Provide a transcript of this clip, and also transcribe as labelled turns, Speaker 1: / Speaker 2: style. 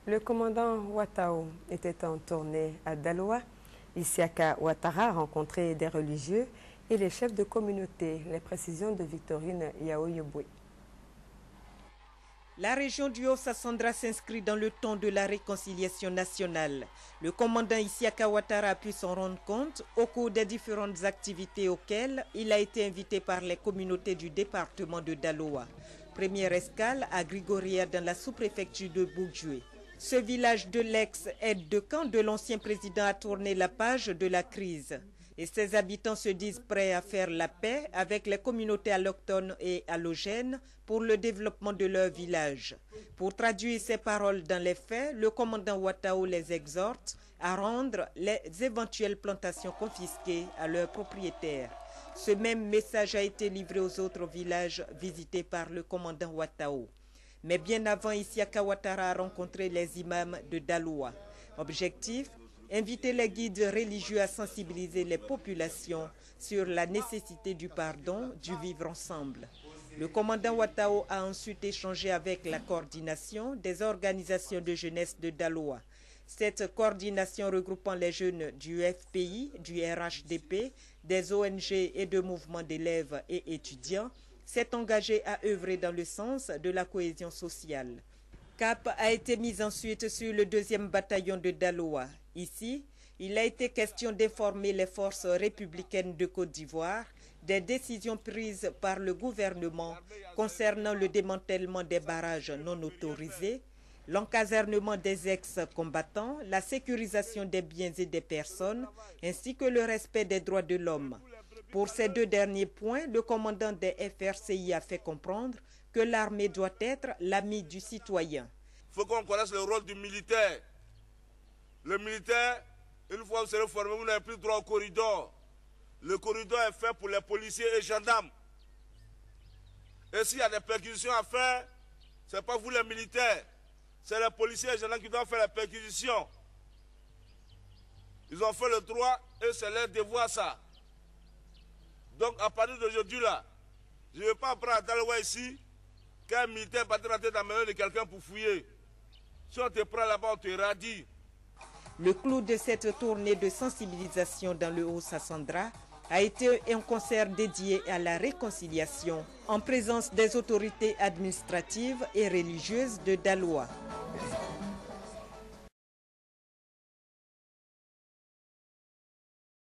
Speaker 1: Le commandant Ouattao était en tournée à Daloa. Isiaka Ouattara a rencontré des religieux et les chefs de communauté. Les précisions de Victorine Yaoyeboué.
Speaker 2: La région du Haut-Sassandra s'inscrit dans le temps de la réconciliation nationale. Le commandant Isiaka Ouattara a pu s'en rendre compte au cours des différentes activités auxquelles il a été invité par les communautés du département de Daloa. Première escale à Grigoria dans la sous-préfecture de Bougdjoué. Ce village de l'ex-aide de camp de l'ancien président a tourné la page de la crise. Et ses habitants se disent prêts à faire la paix avec les communautés allochtones et allogènes pour le développement de leur village. Pour traduire ces paroles dans les faits, le commandant Ouattao les exhorte à rendre les éventuelles plantations confisquées à leurs propriétaires. Ce même message a été livré aux autres villages visités par le commandant Ouattao. Mais bien avant, Isiaka Ouattara a rencontré les imams de Daloa. Objectif: inviter les guides religieux à sensibiliser les populations sur la nécessité du pardon, du vivre ensemble. Le commandant Ouattao a ensuite échangé avec la coordination des organisations de jeunesse de Daloa. Cette coordination regroupant les jeunes du FPI, du RHDP, des ONG et de mouvements d'élèves et étudiants s'est engagée à œuvrer dans le sens de la cohésion sociale. Cap a été mis ensuite sur le 2e bataillon de Daloa. Ici, il a été question d'informer les forces républicaines de Côte d'Ivoire des décisions prises par le gouvernement concernant le démantèlement des barrages non autorisés, l'encasernement des ex-combattants, la sécurisation des biens et des personnes, ainsi que le respect des droits de l'homme. Pour ces deux derniers points, le commandant des FRCI a fait comprendre que l'armée doit être l'ami du citoyen.
Speaker 3: Il faut qu'on connaisse le rôle du militaire. Le militaire, une fois que vous serez formé, vous n'avez plus droit au corridor. Le corridor est fait pour les policiers et gendarmes. Et s'il y a des perquisitions à faire, ce n'est pas vous les militaires. C'est les policiers et gendarmes qui doivent faire les perquisitions. Ils ont fait le droit et c'est leur devoir ça. Donc à partir d'aujourd'hui là, je ne vais pas apprendre à Daloa ici qu'un militaire va rentrer dans la maison de quelqu'un pour fouiller. Si on te prend là-bas, on te radie.
Speaker 2: Le clou de cette tournée de sensibilisation dans le Haut-Sassandra a été un concert dédié à la réconciliation en présence des autorités administratives et religieuses de Daloa.